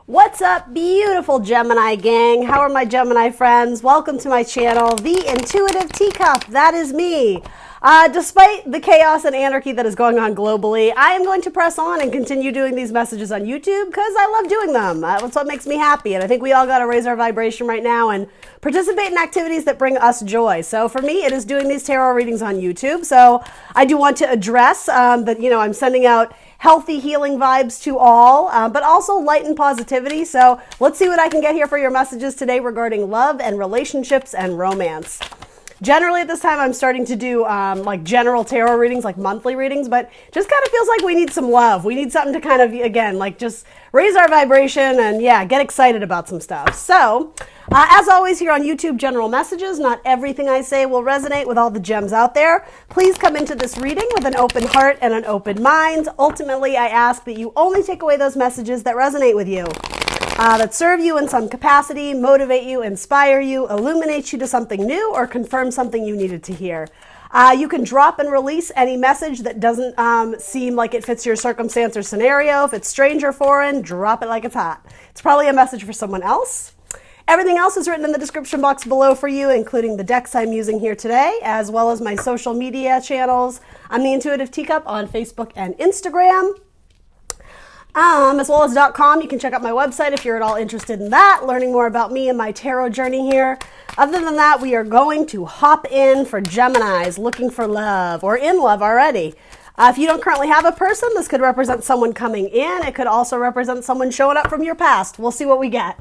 What's up, beautiful Gemini gang? How are my Gemini friends? Welcome to my channel, The Intuitive Teacup. That is me. Despite the chaos and anarchy that is going on globally, I am going to press on and continue doing these messages on YouTube because I love doing them. That's what makes me happy, and I think we all got to raise our vibration right now and participate in activities that bring us joy. So for me, it is doing these tarot readings on YouTube. So I do want to address that, I'm sending out healthy healing vibes to all, but also light and positivity. So let's see what I can get here for your messages today regarding love and relationships and romance. Generally at this time, I'm starting to do like general tarot readings, like monthly readings, but just kind of feels like we need some love. We need something to kind of, again, like just raise our vibration and yeah, get excited about some stuff. So as always here on YouTube, general messages. Not everything I say will resonate with all the gems out there. Please come into this reading with an open heart and an open mind. Ultimately, I ask that you only take away those messages that resonate with you. That serve you in some capacity, motivate you, inspire you, illuminate you to something new, or confirm something you needed to hear. You can drop and release any message that doesn't seem like it fits your circumstance or scenario. If it's strange or foreign, drop it like it's hot. It's probably a message for someone else. Everything else is written in the description box below for you, including the decks I'm using here today, as well as my social media channels. I'm The Intuitive Teacup on Facebook and Instagram. As well as .com. You can check out my website if you're at all interested in that, learning more about me and my tarot journey here. Other than that, we are going to hop in for Geminis looking for love or in love already. If you don't currently have a person, this could represent someone coming in. It could also represent someone showing up from your past. We'll see what we get.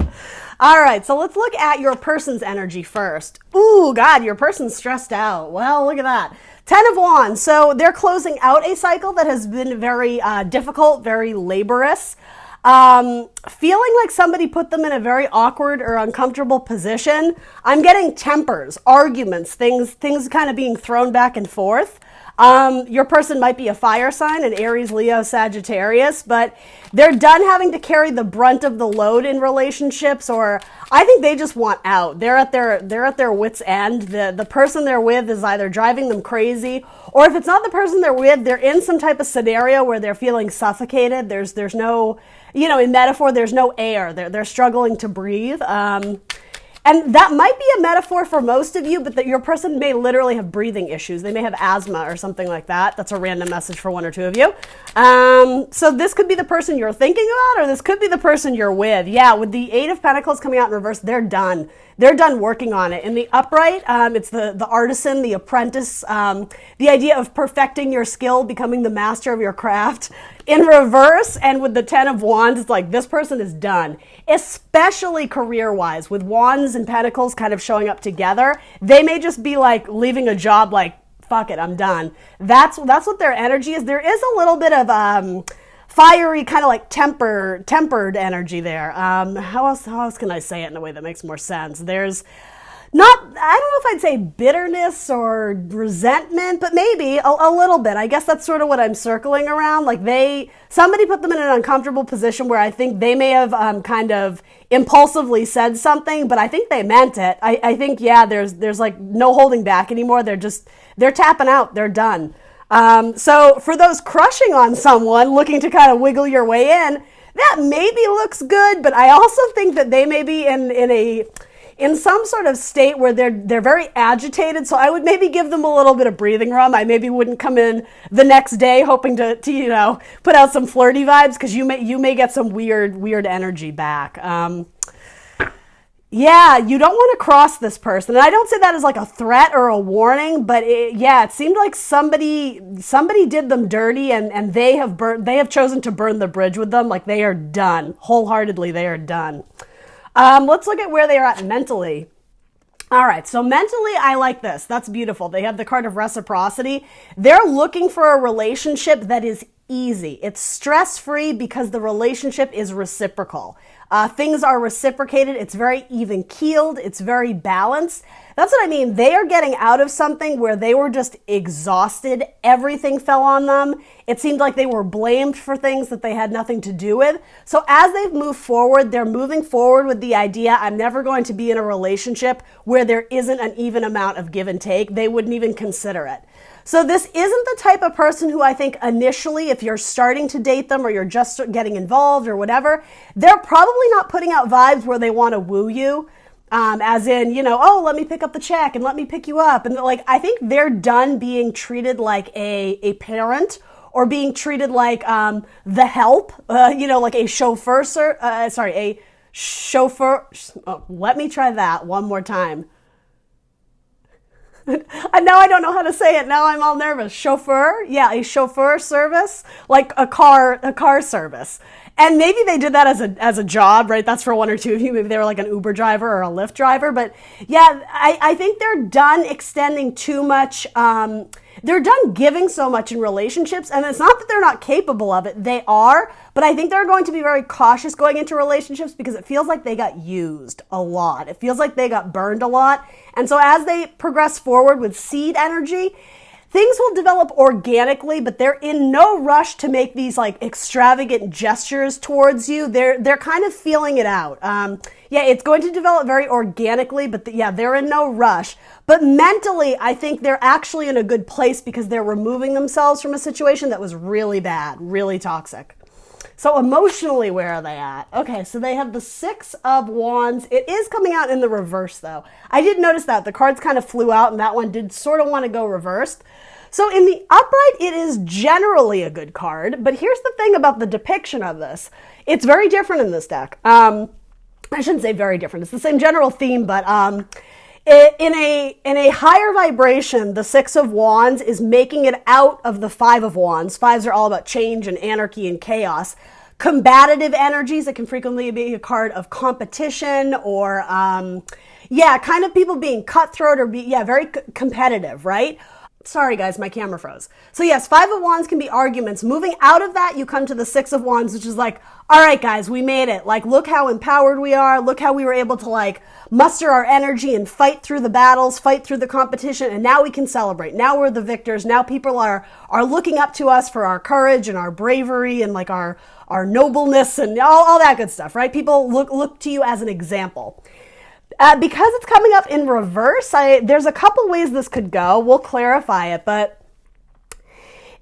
All right, so let's look at your person's energy first. Ooh, God, your person's stressed out. Well, look at that. 10 of Wands. So they're closing out a cycle that has been very difficult, very laborious. Feeling like somebody put them in a very awkward or uncomfortable position. I'm getting tempers, arguments, things kind of being thrown back and forth. Your person might be a fire sign, an Aries, Leo, Sagittarius, but they're done having to carry the brunt of the load in relationships, or I think they just want out. They're at their wits' end. The person they're with is either driving them crazy, or if it's not the person they're with, they're in some type of scenario where they're feeling suffocated. There's no, in metaphor, there's no air. They're struggling to breathe. And that might be a metaphor for most of you, but that your person may literally have breathing issues. They may have asthma or something like that. That's a random message for one or two of you. So this could be the person you're thinking about, or this could be the person you're with. Yeah, with the Eight of Pentacles coming out in reverse, they're done. They're done working on it. In the upright, it's the artisan, the apprentice, the idea of perfecting your skill, becoming the master of your craft. In reverse, and with the 10 of Wands, it's like this person is done, especially career-wise. With Wands and Pentacles kind of showing up together, they may just be like leaving a job like, fuck it, I'm done. That's what their energy is. There is a little bit of fiery, kind of like tempered energy there. How else can I say it in a way that makes more sense? There's not, I don't know if I'd say bitterness or resentment, but maybe a little bit. I guess that's sort of what I'm circling around. Like somebody put them in an uncomfortable position where I think they may have kind of impulsively said something, but I think they meant it. I think, yeah, there's like no holding back anymore. They're tapping out. They're done. So for those crushing on someone, looking to kind of wiggle your way in, that maybe looks good, but I also think that they may be in some sort of state where they're very agitated. So I would maybe give them a little bit of breathing room. I maybe wouldn't come in the next day hoping to put out some flirty vibes, because you may get some weird energy back. Yeah, you don't want to cross this person. And I don't say that as like a threat or a warning, but it seemed like somebody did them dirty, and they have chosen to burn the bridge with them. Like they are done. Wholeheartedly, they are done. Let's look at where they are at mentally. All right, so mentally, I like this. That's beautiful. They have the card of reciprocity. They're looking for a relationship that is easy. It's stress-free because the relationship is reciprocal. Things are reciprocated. It's very even-keeled. It's very balanced. That's what I mean. They are getting out of something where they were just exhausted. Everything fell on them. It seemed like they were blamed for things that they had nothing to do with. So as they've moved forward, they're moving forward with the idea, I'm never going to be in a relationship where there isn't an even amount of give and take. They wouldn't even consider it. So this isn't the type of person who I think initially, if you're starting to date them or you're just getting involved or whatever, they're probably not putting out vibes where they want to woo you. As in, oh, let me pick up the check and let me pick you up. And like, I think they're done being treated like a parent or being treated like the help, like a chauffeur, a chauffeur. Oh, let me try that one more time. And now I don't know how to say it. Now I'm all nervous. Chauffeur? Yeah, a chauffeur service, like a car service. And maybe they did that as a job, right? That's for one or two of you. Maybe they were like an Uber driver or a Lyft driver. But yeah, I think they're done extending too much. They're done giving so much in relationships. And it's not that they're not capable of it. They are. But I think they're going to be very cautious going into relationships because it feels like they got used a lot. It feels like they got burned a lot. And so as they progress forward with seed energy, things will develop organically, but they're in no rush to make these like extravagant gestures towards you. They're kind of feeling it out. It's going to develop very organically, but they're in no rush. But mentally, I think they're actually in a good place because they're removing themselves from a situation that was really bad, really toxic. So emotionally, where are they at? Okay, so they have the Six of Wands. It is coming out in the reverse, though. I did notice that. The cards kind of flew out, and that one did sort of want to go reversed. So in the upright, it is generally a good card. But here's the thing about the depiction of this. It's very different in this deck. I shouldn't say very different. It's the same general theme, but in a higher vibration, the Six of Wands is making it out of the Five of Wands. Fives are all about change and anarchy and chaos. Combative energies, it can frequently be a card of competition or, kind of people being cutthroat or very competitive, right? Sorry guys, my camera froze. So yes, Five of Wands can be arguments. Moving out of that, you come to the Six of Wands, which is like, all right guys, we made it. Like, look how empowered we are. Look how we were able to like muster our energy and fight through the battles, fight through the competition. And now we can celebrate. Now we're the victors. Now people are looking up to us for our courage and our bravery and like our nobleness and all that good stuff, right? People look to you as an example. Because it's coming up in reverse, there's a couple ways this could go. We'll clarify it, but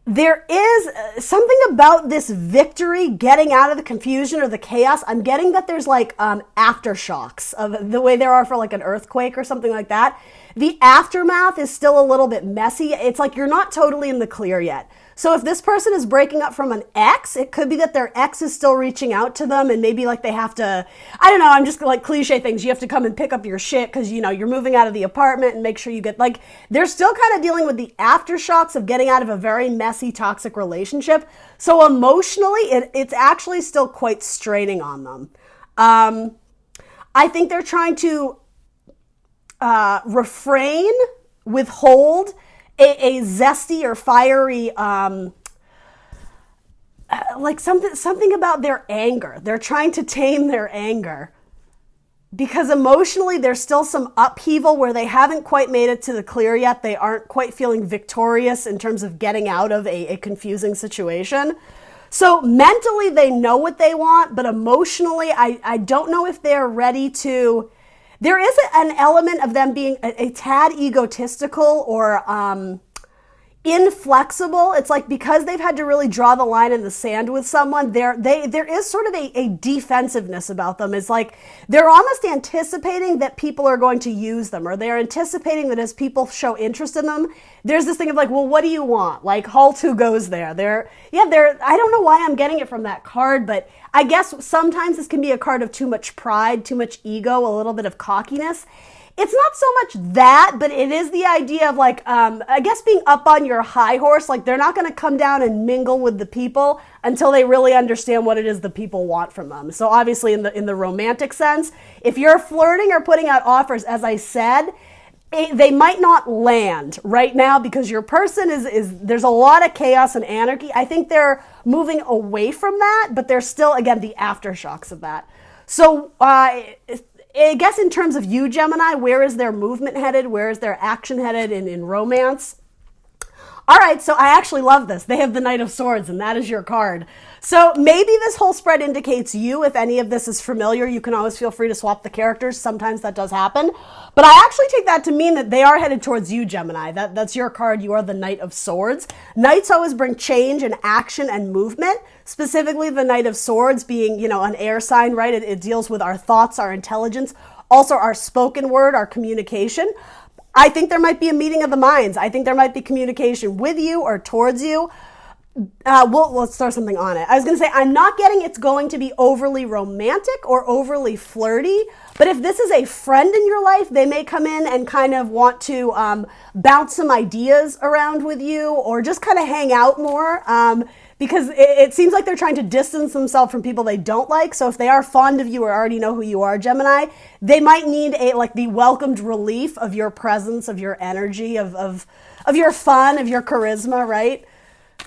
there is something about this victory getting out of the confusion or the chaos. I'm getting that there's like aftershocks of the way there are for like an earthquake or something like that. The aftermath is still a little bit messy. It's like you're not totally in the clear yet. So if this person is breaking up from an ex, it could be that their ex is still reaching out to them and maybe like they have to, I don't know, I'm just like cliche things. You have to come and pick up your shit because, you're moving out of the apartment and make sure you get like, they're still kind of dealing with the aftershocks of getting out of a very messy, toxic relationship. So emotionally, it's actually still quite straining on them. I think they're trying to refrain, withhold a zesty or fiery, like something about their anger. They're trying to tame their anger because emotionally there's still some upheaval where they haven't quite made it to the clear yet. They aren't quite feeling victorious in terms of getting out of a confusing situation. So mentally they know what they want, but emotionally I don't know if they're ready to. There is an element of them being a tad egotistical or inflexible. It's like because they've had to really draw the line in the sand with someone, there is sort of a defensiveness about them. It's like they're almost anticipating that people are going to use them, or they're anticipating that as people show interest in them, there's this thing of like, well, what do you want? Like, halt, who goes there? I don't know why I'm getting it from that card, but I guess sometimes this can be a card of too much pride, too much ego, a little bit of cockiness. It's not so much that, but it is the idea of like, I guess being up on your high horse. Like they're not going to come down and mingle with the people until they really understand what it is the people want from them. So obviously in the romantic sense, if you're flirting or putting out offers, as I said, they might not land right now because your person is there's a lot of chaos and anarchy. I think they're moving away from that, but there's still, again, the aftershocks of that. So I guess in terms of you, Gemini, where is their movement headed? Where is their action headed in romance? All right, so I actually love this. They have the Knight of Swords, and that is your card. So maybe this whole spread indicates you. If any of this is familiar, you can always feel free to swap the characters. Sometimes that does happen. But I actually take that to mean that they are headed towards you, Gemini. That's your card. You are the Knight of Swords. Knights always bring change and action and movement. Specifically, the Knight of Swords being, an air sign, right? It deals with our thoughts, our intelligence, also our spoken word, our communication. I think there might be a meeting of the minds. I think there might be communication with you or towards you. Let's throw something on it. I was going to say, I'm not getting it's going to be overly romantic or overly flirty, but if this is a friend in your life, they may come in and kind of want to bounce some ideas around with you or just kind of hang out more. Because it seems like they're trying to distance themselves from people they don't like. So if they are fond of you or already know who you are, Gemini, they might need the welcomed relief of your presence, of your energy, of your fun, of your charisma, right?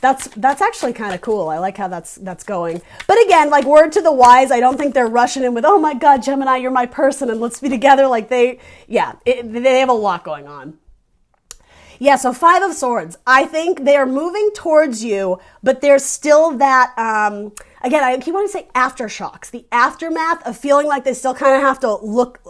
That's actually kind of cool. I like how that's going. But again, like word to the wise, I don't think they're rushing in with, oh my God, Gemini, you're my person and let's be together. Like they have a lot going on. Yeah, so Five of Swords. I think they are moving towards you, but there's still that, again, I keep wanting to say aftershocks, the aftermath of feeling like they still kind of have to look,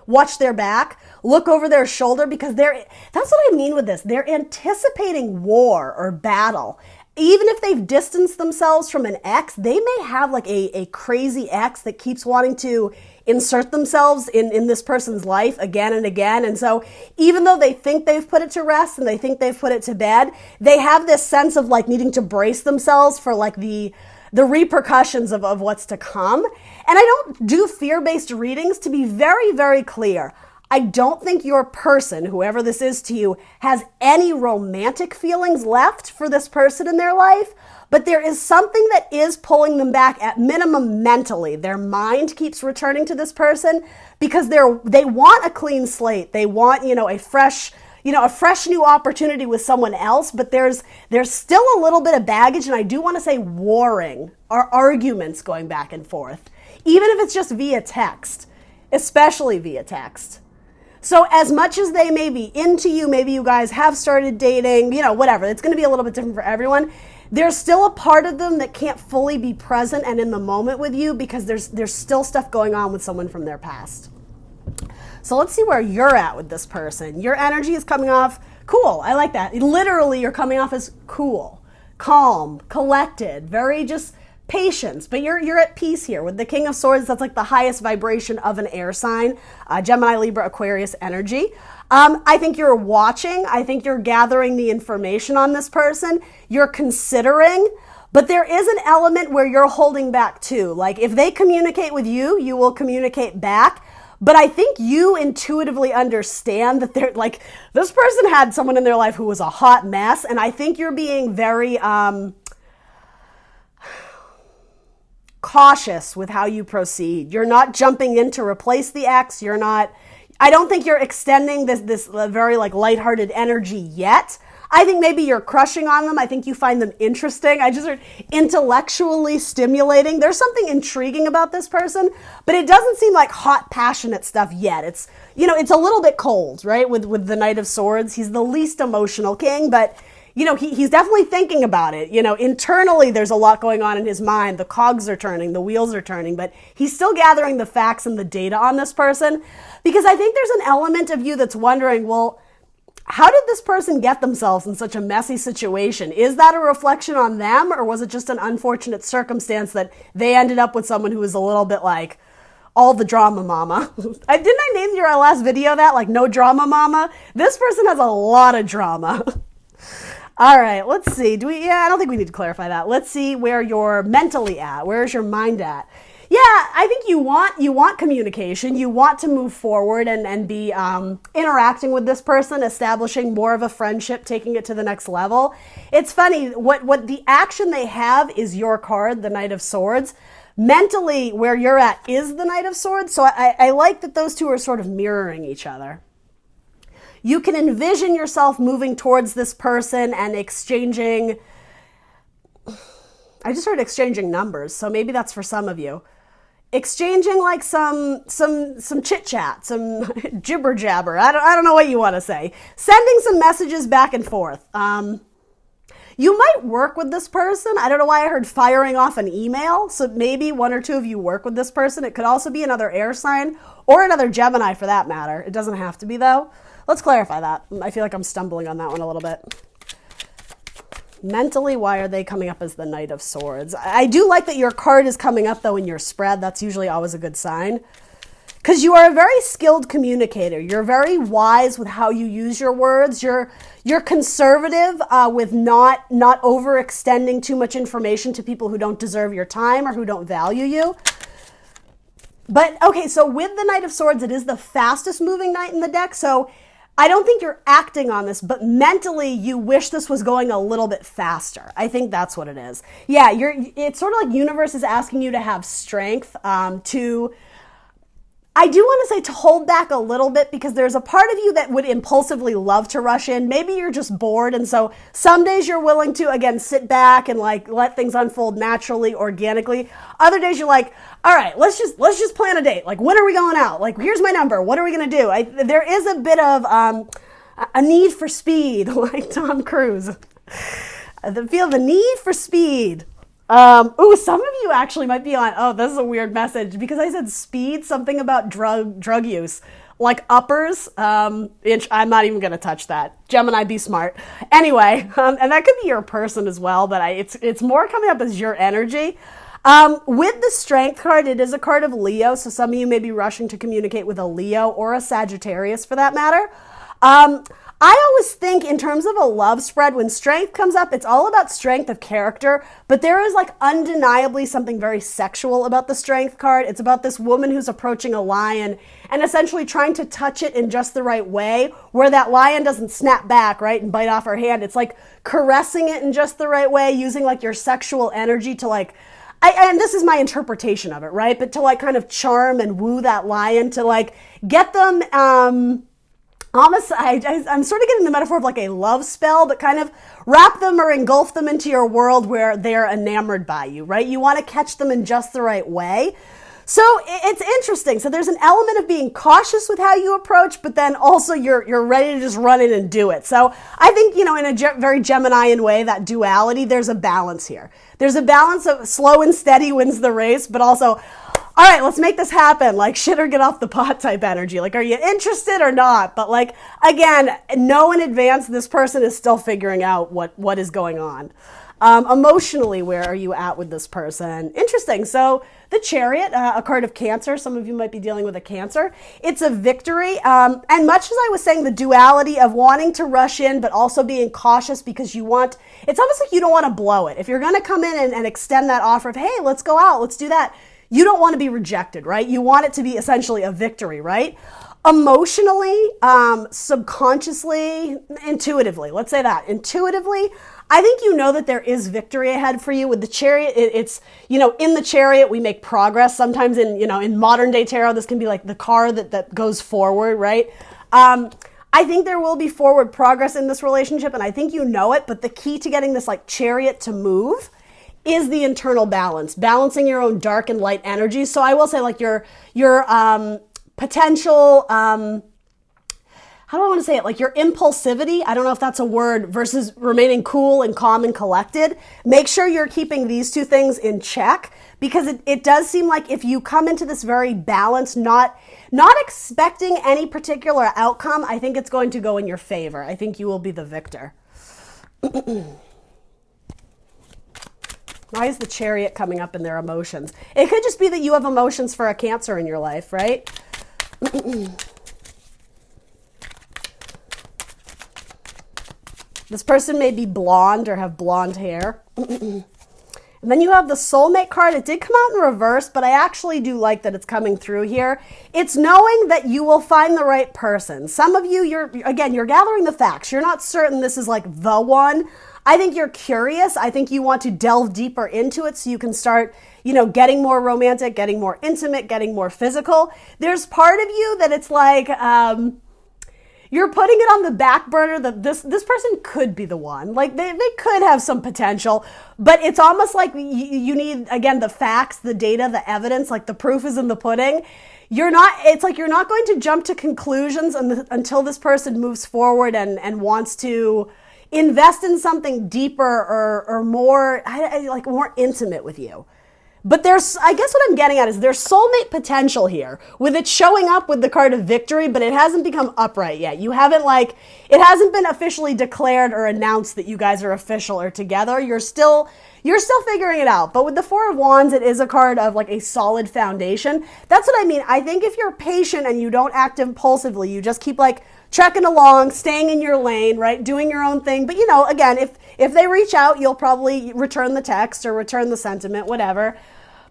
watch their back, look over their shoulder, because that's what I mean with this. They're anticipating war or battle. Even if they've distanced themselves from an ex, they may have like a crazy ex that keeps wanting to insert themselves in this person's life again and again. And so even though they think they've put it to rest and they think they've put it to bed, they have this sense of like needing to brace themselves for like the repercussions of what's to come. And I don't do fear-based readings, to be very, very clear. I don't think your person, whoever this is to you, has any romantic feelings left for this person in their life, but there is something that is pulling them back at minimum mentally. Their mind keeps returning to this person because they want a clean slate. They want, a fresh new opportunity with someone else, but there's still a little bit of baggage, and I do want to say warring or arguments going back and forth, even if it's just via text, especially via text. So as much as they may be into you, maybe you guys have started dating, whatever, it's going to be a little bit different for everyone. There's still a part of them that can't fully be present and in the moment with you because there's still stuff going on with someone from their past. So let's see where you're at with this person. Your energy is coming off cool. I like that. Literally, you're coming off as cool, calm, collected, very just patience, but you're at peace here with the King of Swords. That's like the highest vibration of an air sign, Gemini, Libra, Aquarius energy. I think you're watching. I think you're gathering the information on this person. You're considering, but there is an element where you're holding back too. Like if they communicate with you, you will communicate back. But I think you intuitively understand that they're like, this person had someone in their life who was a hot mess. And I think you're being very, cautious with how you proceed. You're not jumping in to replace the ex. I don't think you're extending this very like lighthearted energy yet. I think maybe you're crushing on them. I think you find them interesting. I just heard intellectually stimulating. There's something intriguing about this person, but it doesn't seem like hot, passionate stuff yet. It's, it's a little bit cold, right? With the Knight of Swords. He's the least emotional king, but he's definitely thinking about it. Internally, there's a lot going on in his mind. The cogs are turning, the wheels are turning, but he's still gathering the facts and the data on this person because I think there's an element of you that's wondering, well, how did this person get themselves in such a messy situation? Is that a reflection on them, or was it just an unfortunate circumstance that they ended up with someone who was a little bit like all the drama mama? Didn't I name your last video that, like, no drama mama? This person has a lot of drama. All right, let's see. I don't think we need to clarify that. Let's see where you're mentally at. Where's your mind at? Yeah, I think you want communication. You want to move forward and be interacting with this person, establishing more of a friendship, taking it to the next level. It's funny, what the action they have is your card, the Knight of Swords. Mentally, where you're at is the Knight of Swords. So I like that those two are sort of mirroring each other. You can envision yourself moving towards this person and exchanging, I just heard exchanging numbers, so maybe that's for some of you. Exchanging like some chit chat, some jibber jabber. I don't know what you want to say. Sending some messages back and forth. You might work with this person. I don't know why I heard firing off an email. So maybe one or two of you work with this person. It could also be another air sign or another Gemini for that matter. It doesn't have to be though. Let's clarify that. I feel like I'm stumbling on that one a little bit. Mentally, why are they coming up as the Knight of Swords? I do like that your card is coming up though in your spread. That's usually always a good sign. Because you are a very skilled communicator. You're very wise with how you use your words. You're conservative with not overextending too much information to people who don't deserve your time or who don't value you. But okay, so with the Knight of Swords, it is the fastest moving knight in the deck. So I don't think you're acting on this, but mentally you wish this was going a little bit faster. I think that's what it is. Yeah, it's sort of like universe is asking you to have strength I do want to say to hold back a little bit because there's a part of you that would impulsively love to rush in. Maybe you're just bored. And so some days you're willing to, again, sit back and like let things unfold naturally, organically. Other days you're like, all right, let's just plan a date. Like, when are we going out? Like, here's my number. What are we going to do? There is a bit of a need for speed, like Tom Cruise. I feel the need for speed. Some of you actually might be on, this is a weird message because I said speed, something about drug use, like uppers, I'm not even going to touch that. Gemini, be smart. Anyway, and that could be your person as well, but it's more coming up as your energy. With the Strength card, it is a card of Leo, so some of you may be rushing to communicate with a Leo or a Sagittarius for that matter. I always think in terms of a love spread, when strength comes up, it's all about strength of character, but there is like undeniably something very sexual about the Strength card. It's about this woman who's approaching a lion and essentially trying to touch it in just the right way where that lion doesn't snap back, right, and bite off her hand. It's like caressing it in just the right way, using like your sexual energy to like, and this is my interpretation of it, right, but to like kind of charm and woo that lion to like get them, almost, I'm sort of getting the metaphor of like a love spell, but kind of wrap them or engulf them into your world where they're enamored by you, right? You want to catch them in just the right way. So it's interesting. So there's an element of being cautious with how you approach, but then also you're ready to just run in and do it. So I think, in a very Geminian way, that duality, there's a balance here. There's a balance of slow and steady wins the race, but also, all right, let's make this happen. Like shit or get off the pot type energy. Like, are you interested or not? But like, again, know in advance this person is still figuring out what is going on. Emotionally, where are you at with this person? Interesting. So the Chariot, a card of Cancer. Some of you might be dealing with a Cancer. It's a victory. And much as I was saying, the duality of wanting to rush in, but also being cautious because it's almost like you don't want to blow it. If you're going to come in and extend that offer of, hey, let's go out, let's do that. You don't want to be rejected, right? You want it to be essentially a victory, right? Emotionally, subconsciously, intuitively, let's say that. Intuitively, I think you know that there is victory ahead for you. With the Chariot, it's, in the Chariot, we make progress. Sometimes in modern day tarot, this can be like the car that goes forward, right? I think there will be forward progress in this relationship, and I think you know it, but the key to getting this like Chariot to move is the internal balance, balancing your own dark and light energies. So I will say like your potential, how do I want to say it? Like your impulsivity, I don't know if that's a word, versus remaining cool and calm and collected. Make sure you're keeping these two things in check because it does seem like if you come into this very balanced, not expecting any particular outcome, I think it's going to go in your favor. I think you will be the victor. Why is the Chariot coming up in their emotions? It could just be that you have emotions for a Cancer in your life, right? This person may be blonde or have blonde hair. And then you have the Soulmate card. It did come out in reverse, but I actually do like that it's coming through here. It's knowing that you will find the right person. Some of you, you're gathering the facts. You're not certain this is like the one. I think you're curious. I think you want to delve deeper into it so you can start, getting more romantic, getting more intimate, getting more physical. There's part of you that it's like, you're putting it on the back burner that this person could be the one. Like they could have some potential, but it's almost like you need, again, the facts, the data, the evidence, like the proof is in the pudding. It's like you're not going to jump to conclusions until this person moves forward and wants to, invest in something deeper or more, like more intimate with you. But I guess what I'm getting at is there's soulmate potential here with it showing up with the card of victory, but it hasn't become upright yet. You haven't it hasn't been officially declared or announced that you guys are official or together. You're still figuring it out. But with the Four of Wands, it is a card of like a solid foundation. That's what I mean. I think if you're patient and you don't act impulsively, you just keep like trekking along, staying in your lane, right? Doing your own thing. But again, if they reach out, you'll probably return the text or return the sentiment, whatever.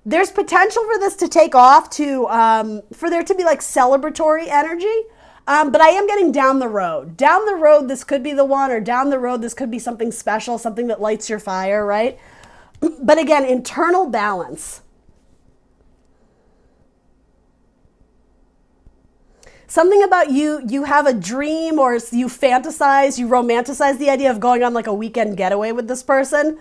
There's potential for this to take off for there to be like celebratory energy. But I am getting down the road. Down the road, this could be the one, or down the road, this could be something special, something that lights your fire, right? But again, internal balance. Something about you have a dream, or you romanticize the idea of going on like a weekend getaway with this person.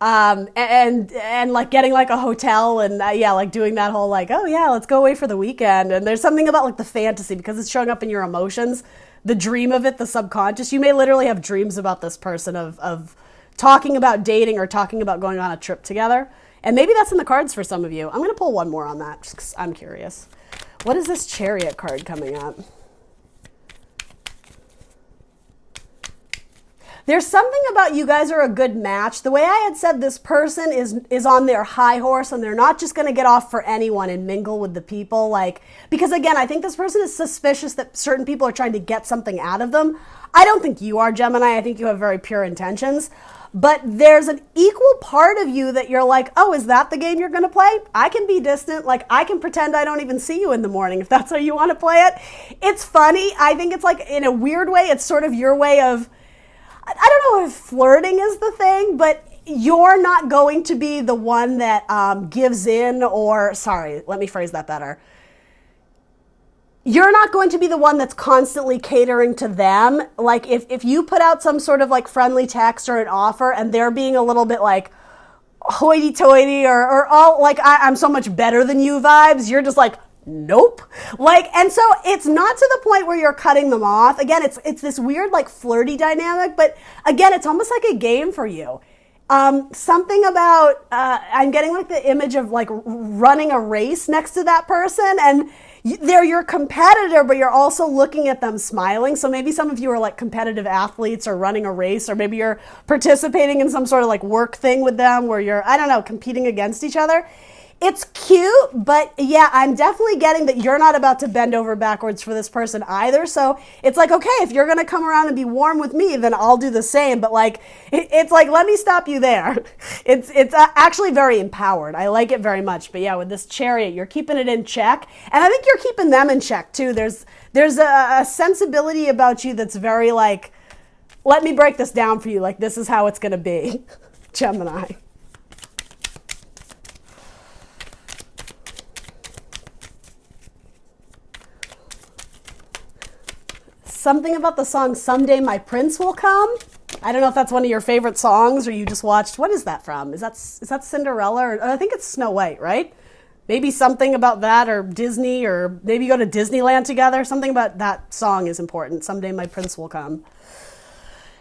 And like getting like a hotel and like doing that whole like, oh yeah, let's go away for the weekend. And there's something about like the fantasy, because it's showing up in your emotions, the dream of it, the subconscious. You may literally have dreams about this person of talking about dating or talking about going on a trip together. And maybe that's in the cards for some of you. I'm going to pull one more on that just 'cause I'm curious. What is this Chariot card coming up? There's something about you guys are a good match. The way I had said, this person is on their high horse and they're not just going to get off for anyone and mingle with the people. Because again, I think this person is suspicious that certain people are trying to get something out of them. I don't think you are, Gemini. I think you have very pure intentions. But there's an equal part of you that you're like, oh, is that the game you're going to play? I can be distant. Like, I can pretend I don't even see you in the morning if that's how you want to play it. It's funny. I think it's like, in a weird way, it's sort of your way of, I don't know if flirting is the thing, but you're not going to be the one that gives in, or, sorry, let me phrase that better. You're not going to be the one that's constantly catering to them. Like if you put out some sort of like friendly text or an offer and they're being a little bit like hoity-toity or all like, I'm so much better than you vibes, you're just like, nope. And so it's not to the point where you're cutting them off. Again, it's this weird like flirty dynamic, but again, it's almost like a game for you. Something about, I'm getting like the image of like running a race next to that person, and they're your competitor, but you're also looking at them smiling. So maybe some of you are like competitive athletes or running a race, or maybe you're participating in some sort of like work thing with them where you're, I don't know, competing against each other. It's cute, but yeah, I'm definitely getting that you're not about to bend over backwards for this person either. So it's like, okay, if you're going to come around and be warm with me, then I'll do the same. But like, it's like, let me stop you there. It's actually very empowered. I like it very much. But yeah, with this Chariot, you're keeping it in check. And I think you're keeping them in check too. There's a sensibility about you that's very like, let me break this down for you. Like, this is how it's going to be, Gemini. Something about the song Someday My Prince Will Come. I don't know if that's one of your favorite songs or you just watched. What is that from? Is that Cinderella? Or I think it's Snow White, right? Maybe something about that, or Disney, or maybe you go to Disneyland together. Something about that song is important. Someday My Prince Will Come.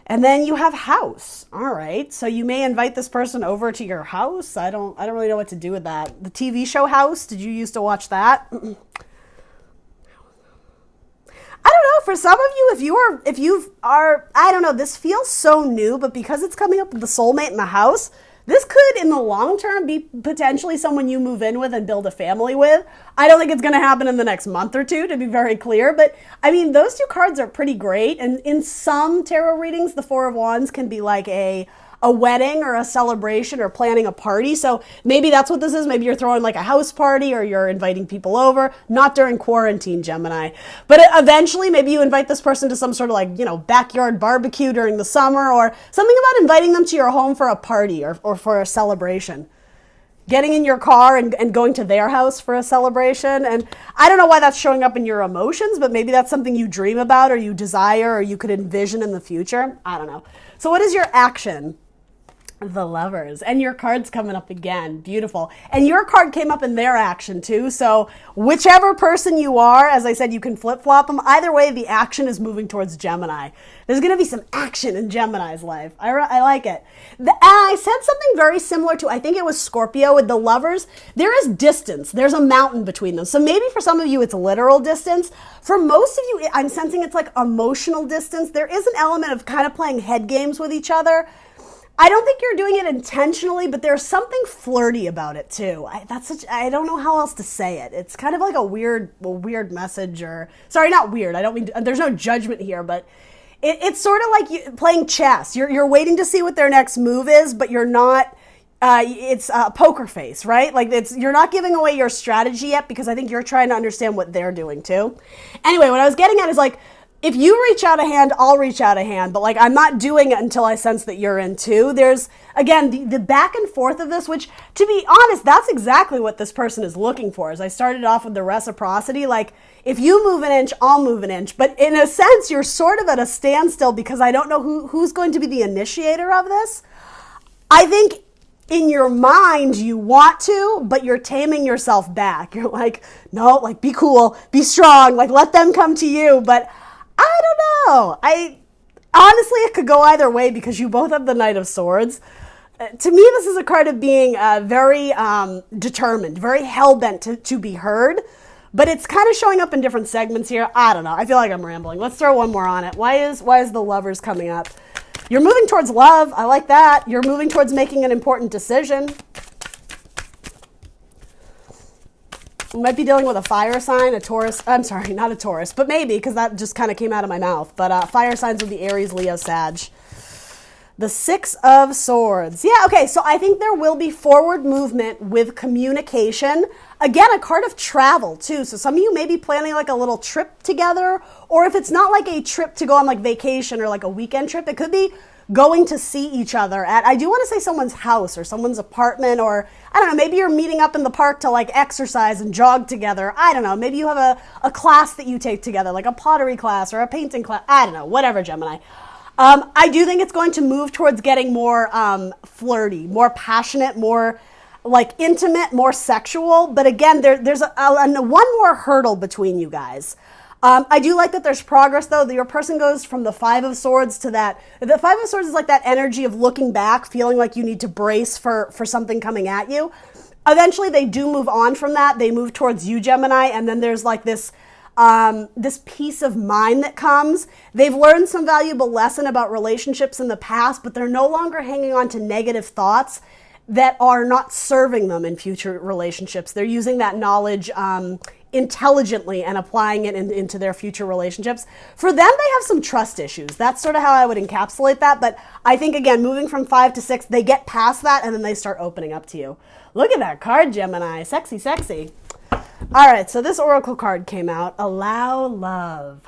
And then you have house. All right. So you may invite this person over to your house. I don't really know what to do with that. The TV show House, did you used to watch that? I don't know, for some of you, if you are, I don't know, this feels so new, but because it's coming up with the soulmate in the house, this could, in the long term, be potentially someone you move in with and build a family with. I don't think it's going to happen in the next month or two, to be very clear. But, I mean, those two cards are pretty great. And in some tarot readings, the Four of Wands can be like a wedding or a celebration or planning a party. So maybe that's what this is. Maybe you're throwing like a house party or you're inviting people over, not during quarantine, Gemini. But eventually maybe you invite this person to some sort of like, backyard barbecue during the summer, or something about inviting them to your home for a party or for a celebration. Getting in your car and going to their house for a celebration. And I don't know why that's showing up in your emotions, but maybe that's something you dream about or you desire or you could envision in the future. I don't know. So what is your action? The Lovers. And your card's coming up again. Beautiful. And your card came up in their action too. So whichever person you are, as I said, you can flip-flop them. Either way, the action is moving towards Gemini. There's going to be some action in Gemini's life. I like it. And I said something very similar to, I think it was Scorpio with the Lovers. There is distance. There's a mountain between them. So maybe for some of you, it's literal distance. For most of you, I'm sensing it's like emotional distance. There is an element of kind of playing head games with each other. I don't think you're doing it intentionally, but there's something flirty about it too. I don't know how else to say it. It's kind of like a weird message, or sorry, not weird. I don't mean, there's no judgment here, but it's sort of like you playing chess. You're waiting to see what their next move is, but you're not. It's a poker face, right? Like you're not giving away your strategy yet, because I think you're trying to understand what they're doing too. Anyway, what I was getting at is like, if you reach out a hand, I'll reach out a hand, but like I'm not doing it until I sense that you're in too. There's, again, the back and forth of this, which, to be honest, that's exactly what this person is looking for. As I started off with the reciprocity, like if you move an inch, I'll move an inch. But in a sense, you're sort of at a standstill because I don't know who's going to be the initiator of this. I think in your mind you want to, but you're taming yourself back. You're like, no, like be cool, be strong, like let them come to you. But I don't know. Honestly, it could go either way because you both have the Knight of Swords. To me, this is a card of being very determined, very hell-bent to be heard. But it's kind of showing up in different segments here. I don't know. I feel like I'm rambling. Let's throw one more on it. Why is the Lovers coming up? You're moving towards love. I like that. You're moving towards making an important decision. You might be dealing with a fire sign, a Taurus. I'm sorry, not a Taurus, but maybe, because that just kind of came out of my mouth. But fire signs would be Aries, Leo, Sag. The Six of Swords. Yeah, okay, so I think there will be forward movement with communication. Again, a card of travel, too. So some of you may be planning like a little trip together, or if it's not like a trip to go on like vacation or like a weekend trip, it could be going to see each other at, I do want to say someone's house or someone's apartment, or I don't know, maybe you're meeting up in the park to like exercise and jog together. I don't know, maybe you have a class that you take together, like a pottery class or a painting class. I don't know, whatever, Gemini. I do think it's going to move towards getting more flirty, more passionate, more like intimate, more sexual. But again, there's one more hurdle between you guys. I do like that there's progress, though. Your person goes from the Five of Swords to that. The Five of Swords is like that energy of looking back, feeling like you need to brace for something coming at you. Eventually, they do move on from that. They move towards you, Gemini, and then there's like this peace of mind that comes. They've learned some valuable lesson about relationships in the past, but they're no longer hanging on to negative thoughts that are not serving them in future relationships. They're using that knowledge intelligently and applying it into their future relationships. For them, they have some trust issues. That's sort of how I would encapsulate that. But I think, again, moving from 5 to 6, they get past that and then they start opening up to you. Look at that card, Gemini. Sexy, sexy. All right, so this oracle card came out. Allow love.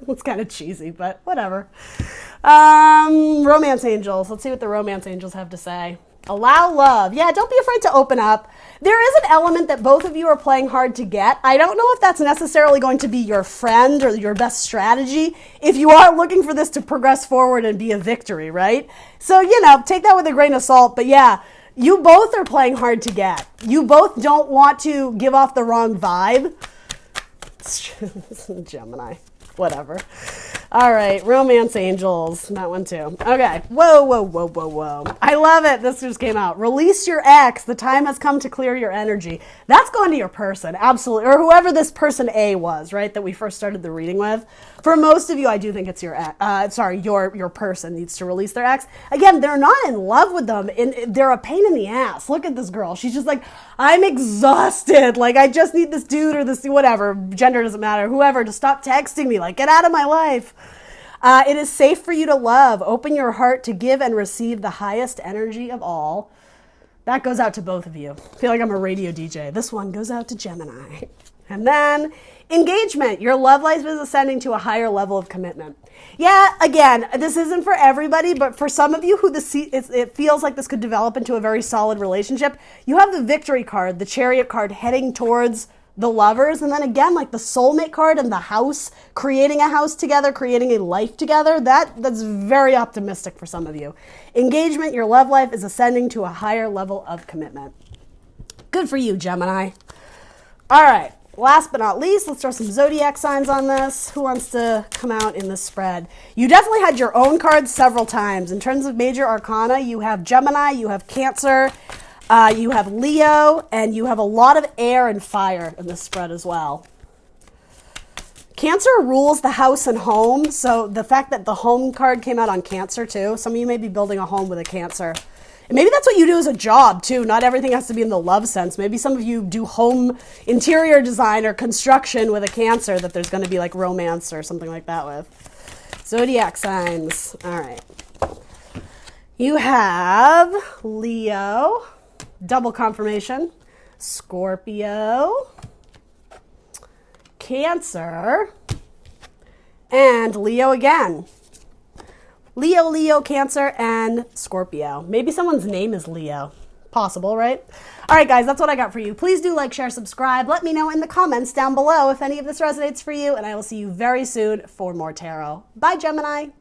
It's kind of cheesy, but whatever. Romance angels. Let's see what the romance angels have to say. Allow love. Yeah, don't be afraid to open up. There is an element that both of you are playing hard to get. I don't know if that's necessarily going to be your friend or your best strategy if you are looking for this to progress forward and be a victory, right? So, take that with a grain of salt. But yeah, you both are playing hard to get. You both don't want to give off the wrong vibe. Gemini. Whatever. All right, romance angels. That one too. Okay. Whoa, whoa, whoa, whoa, whoa. I love it. This just came out. Release your ex. The time has come to clear your energy. That's going to your person. Absolutely. Or whoever this person A was, right, that we first started the reading with. For most of you, I do think it's your person needs to release their ex. Again, they're not in love with them. They're a pain in the ass. Look at this girl. She's just like, I'm exhausted. Like, I just need this dude or this, whatever, gender doesn't matter, whoever, to stop texting me. Like, get out of my life. It is safe for you to love. Open your heart to give and receive the highest energy of all. That goes out to both of you. I feel like I'm a radio DJ. This one goes out to Gemini. And then engagement. Your love life is ascending to a higher level of commitment. Yeah, again, this isn't for everybody, but for some of you who it feels like this could develop into a very solid relationship, you have the victory card, the chariot card, heading towards the Lovers, and then again, like the Soulmate card and the House, creating a house together, creating a life together. That's very optimistic for some of you. Engagement, your love life is ascending to a higher level of commitment. Good for you, Gemini. All right, last but not least, let's throw some zodiac signs on this. Who wants to come out in this spread? You definitely had your own cards several times. In terms of major arcana, you have Gemini, you have Cancer, you have Leo, and you have a lot of air and fire in this spread as well. Cancer rules the house and home, so the fact that the home card came out on Cancer too, some of you may be building a home with a Cancer. And maybe that's what you do as a job too. Not everything has to be in the love sense. Maybe some of you do home interior design or construction with a Cancer that there's going to be like romance or something like that with. Zodiac signs. All right. You have Leo, double confirmation, Scorpio, Cancer, and Leo again. Leo, Cancer, and Scorpio. Maybe someone's name is Leo. Possible, right? All right, guys, that's what I got for you. Please do like, share, subscribe. Let me know in the comments down below if any of this resonates for you, and I will see you very soon for more tarot. Bye, Gemini.